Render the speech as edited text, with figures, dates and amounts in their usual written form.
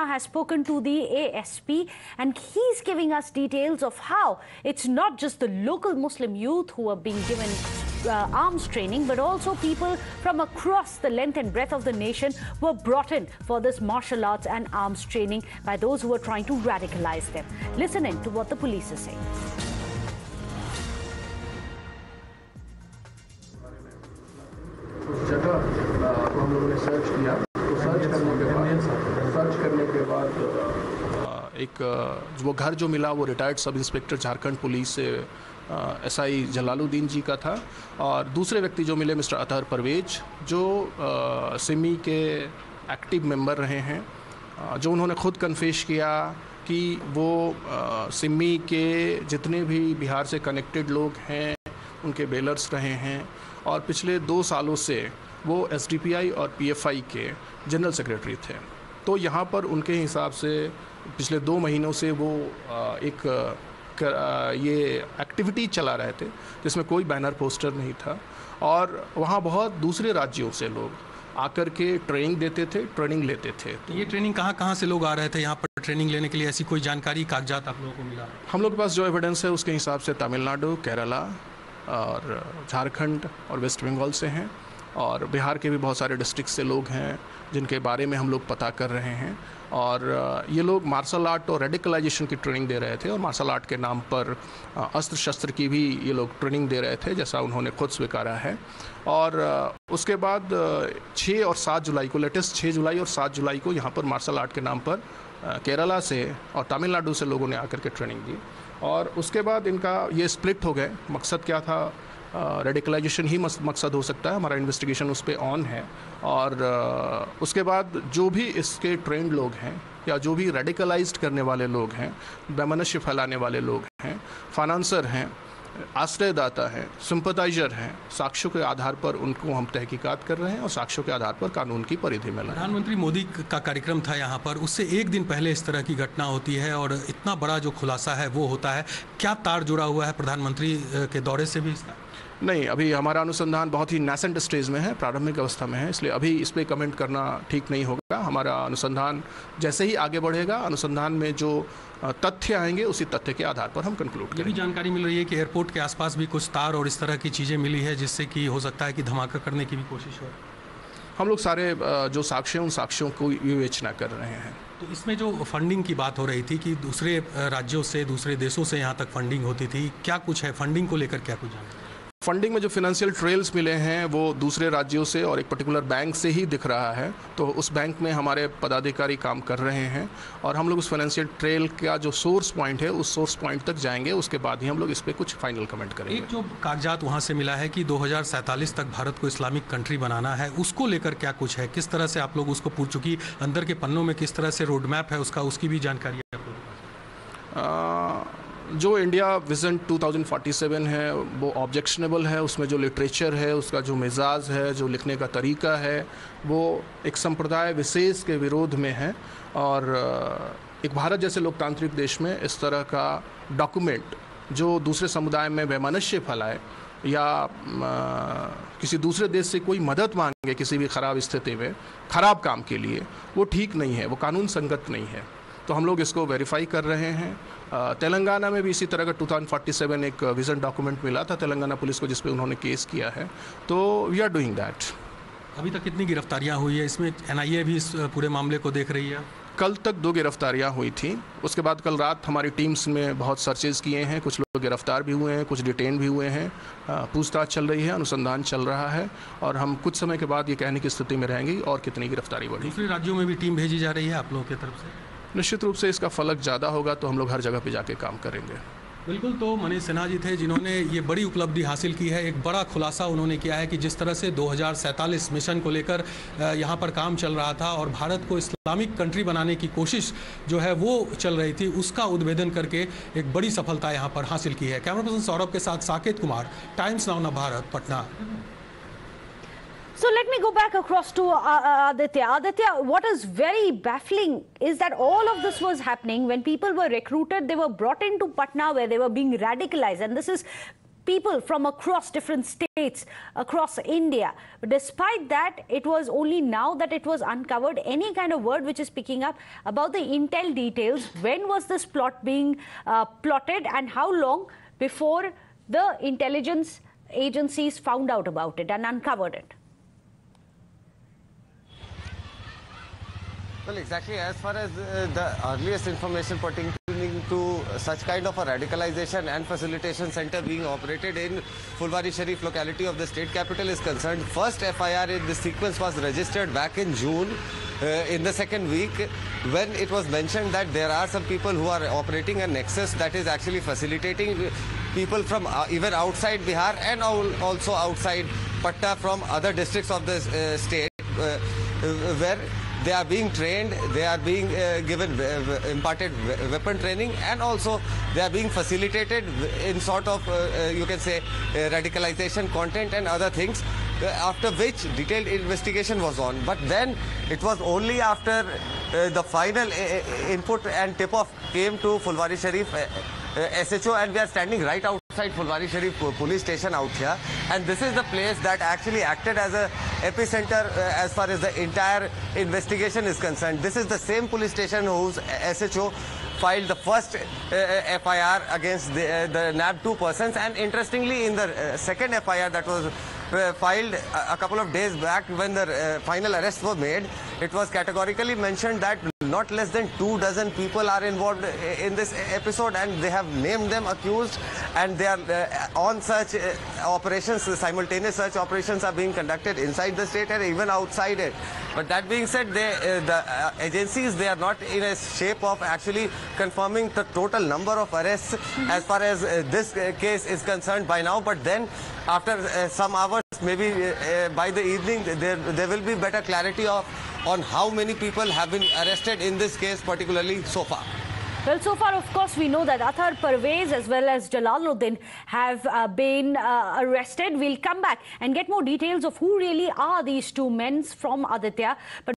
has spoken to the ASP, and he's giving us details of how it's not just the local Muslim youth who are being given arms training, but also people from across the length and breadth of the nation were brought in for this martial arts and arms training by those who were trying to radicalize them. Listen in to what the police is saying. उस जगह को हम लोगों ने search किया, तो search करने के बाद एक वो घर जो मिला वो retired sub inspector Jharkhand police से एसआई जलालुद्दीन जी का था, और दूसरे व्यक्ति जो मिले मिस्टर अतहर परवेज जो सिमी के एक्टिव मेंबर रहे हैं, जो उन्होंने खुद कन्फेस किया कि वो सिमी के जितने भी बिहार से कनेक्टेड लोग हैं उनके बेलर्स रहे हैं, और पिछले 2 सालों से वो एसडीपीआई और पीएफआई के जनरल सेक्रेटरी थे। तो यहाँ पर उनके हिसाब से पिछले 2 महीनों से वो ये एक्टिविटी चला रहे थे जिसमें कोई बैनर पोस्टर नहीं था, और वहाँ बहुत दूसरे राज्यों से लोग आकर के ट्रेनिंग देते थे, ट्रेनिंग लेते थे। तो ये ट्रेनिंग कहाँ से लोग आ रहे थे यहाँ पर ट्रेनिंग लेने के लिए? ऐसी कोई जानकारी, कागजात आप लोगों को मिला? हम लोग के पास जो एविडेंस है उसके हिसाब से तमिलनाडु, केरला और झारखंड और वेस्ट बंगाल से हैं, और बिहार के भी बहुत सारे डिस्ट्रिक्ट से लोग हैं जिनके बारे में हम लोग पता कर रहे हैं। और ये लोग मार्शल आर्ट और रेडिकलाइजेशन की ट्रेनिंग दे रहे थे, और मार्शल आर्ट के नाम पर अस्त्र शस्त्र की भी ये लोग ट्रेनिंग दे रहे थे, जैसा उन्होंने खुद स्वीकारा है। और उसके बाद 6 और 7 जुलाई को, लेटेस्ट 6 जुलाई और 7 जुलाई को यहाँ पर मार्शल आर्ट के नाम पर केरला से और तमिलनाडु से लोगों ने आकर के ट्रेनिंग दी, और उसके बाद इनका ये स्प्लिट हो गए। मकसद क्या था? रेडिकलाइजेशन ही मकसद हो सकता है, हमारा इन्वेस्टिगेशन उस पर ऑन है। और उसके बाद जो भी इसके ट्रेंड लोग हैं या जो भी रेडिकलाइज्ड करने वाले लोग हैं, वैमनस्य फैलाने वाले लोग हैं, फाइनेंसर हैं, आश्रयदाता हैं, सिंपथाइजर हैं, साक्ष्यों के आधार पर उनको हम तहकीकात कर रहे हैं और साक्ष्यों के आधार पर कानून की परिधि में लाए। प्रधानमंत्री मोदी का कार्यक्रम था यहाँ पर, उससे एक दिन पहले इस तरह की घटना होती है और इतना बड़ा जो खुलासा है वो होता है। क्या तार जुड़ा हुआ है प्रधानमंत्री के दौरे से भी इसका? नहीं, अभी हमारा अनुसंधान बहुत ही नैसेंट स्टेज में है, प्रारंभिक अवस्था में है, इसलिए अभी इस पर कमेंट करना ठीक नहीं होगा। हमारा अनुसंधान जैसे ही आगे बढ़ेगा, अनुसंधान में जो तथ्य आएंगे उसी तथ्य के आधार पर हम कंक्लूड करेंगे। ये भी जानकारी मिल रही है कि एयरपोर्ट के आसपास भी कुछ तार और इस तरह की चीज़ें मिली है जिससे कि हो सकता है कि धमाका करने की भी कोशिश हो। हम लोग सारे जो साक्ष्य हैं उन साक्ष्यों को विवेचना कर रहे हैं। तो इसमें जो फंडिंग की बात हो रही थी कि दूसरे राज्यों से, दूसरे देशों से यहाँ तक फंडिंग होती थी, क्या कुछ है फंडिंग को लेकर? क्या कुछ जानकारी? फंडिंग में जो फिनेंशियल ट्रेल्स मिले हैं वो दूसरे राज्यों से और एक पर्टिकुलर बैंक से ही दिख रहा है, तो उस बैंक में हमारे पदाधिकारी काम कर रहे हैं, और हम लोग उस फाइनेंशियल ट्रेल का जो सोर्स पॉइंट है उस सोर्स पॉइंट तक जाएंगे, उसके बाद ही हम लोग इस पर कुछ फाइनल कमेंट करेंगे। एक जो कागजात वहाँ से मिला है कि 2047 तक भारत को इस्लामिक कंट्री बनाना है, उसको लेकर क्या कुछ है? किस तरह से आप लोग उसको पूछ चुकी, अंदर के पन्नों में किस तरह से रोड मैप है उसका, उसकी भी जानकारी है आप लोग? जो इंडिया विज़न 2047 है वो ऑब्जेक्शनेबल है, उसमें जो लिटरेचर है, उसका जो मिजाज है, जो लिखने का तरीका है, वो एक संप्रदाय विशेष के विरोध में है। और एक भारत जैसे लोकतांत्रिक देश में इस तरह का डॉक्यूमेंट जो दूसरे समुदाय में वैमनस्य फैलाए या किसी दूसरे देश से कोई मदद मांगे किसी भी ख़राब स्थिति में, ख़राब काम के लिए, वो ठीक नहीं है, वो कानून संगत नहीं है। तो हम लोग इसको वेरीफाई कर रहे हैं। तेलंगाना में भी इसी तरह का 2047 एक विज़न डॉक्यूमेंट मिला था तेलंगाना पुलिस को, जिस पे उन्होंने केस किया है, तो वी आर डूइंग दैट। अभी तक कितनी गिरफ्तारियां हुई है इसमें? एनआईए भी इस पूरे मामले को देख रही है। कल तक 2 गिरफ्तारियां हुई थी, उसके बाद कल रात हमारी टीम्स में बहुत सर्चेज किए हैं, कुछ लोग गिरफ्तार भी हुए हैं, कुछ डिटेन भी हुए हैं। पूछताछ चल रही है, अनुसंधान चल रहा है, और हम कुछ समय के बाद ये कहने की स्थिति में रहेंगे और कितनी गिरफ्तारी बढ़ी। दूसरे राज्यों में भी टीम भेजी जा रही है आप लोगों की तरफ से? निश्चित रूप से इसका फलक ज़्यादा होगा तो हम लोग हर जगह पे जाके काम करेंगे। बिल्कुल। तो मनीष सिन्हा जी थे जिन्होंने ये बड़ी उपलब्धि हासिल की है, एक बड़ा खुलासा उन्होंने किया है कि जिस तरह से 2047 मिशन को लेकर यहाँ पर काम चल रहा था और भारत को इस्लामिक कंट्री बनाने की कोशिश जो है वो चल रही थी, उसका उद्भेदन करके एक बड़ी सफलता यहाँ पर हासिल की है। कैमरा पर्सन सौरभ के साथ Saket Kumar, times now Bharat, Patna. So let me go back across to Aditya. Aditya, what is very baffling is that all of this was happening when people were recruited. They were brought into Patna where they were being radicalized, and this is people from across different states across India. But despite that, it was only now that it was uncovered. Any kind of word which is picking up about the intel details, when was this plot being plotted and how long before the intelligence agencies found out about it and uncovered it? Well, exactly. As far as the earliest information pertaining to such kind of a radicalization and facilitation center being operated in Fulwari Sharif locality of the state capital is concerned, first FIR in this sequence was registered back in June in the second week, when it was mentioned that there are some people who are operating a nexus that is actually facilitating people from even outside Bihar and also outside Patta from other districts of the state, where they are being trained, they are being given imparted weapon training, and also they are being facilitated in sort of, you can say, radicalization content and other things, after which detailed investigation was on. But then it was only after the final input and tip-off came to Fulwari Sharif SHO, and we are standing right outside Fulwari Sharif police station out here, and this is the place that actually acted as a epicenter as far as the entire investigation is concerned. This is the same police station whose SHO filed the first FIR against the NAB 2 persons, and interestingly, in the second FIR that was filed a couple of days back, when the final arrests were made, it was categorically mentioned that not less than 24 people are involved in this episode, and they have named them accused, and they are on such operations. Simultaneous search operations are being conducted inside the state and even outside it. But that being said, the agencies, they are not in a shape of actually confirming the total number of arrests as far as this case is concerned by now. But then after some hours, maybe by the evening, there will be better clarity on how many people have been arrested in this case particularly so far. Well, so far, of course, we know that Athar Parvez as well as Jalaluddin have been arrested. We'll come back and get more details of who really are these two men from Aditya. But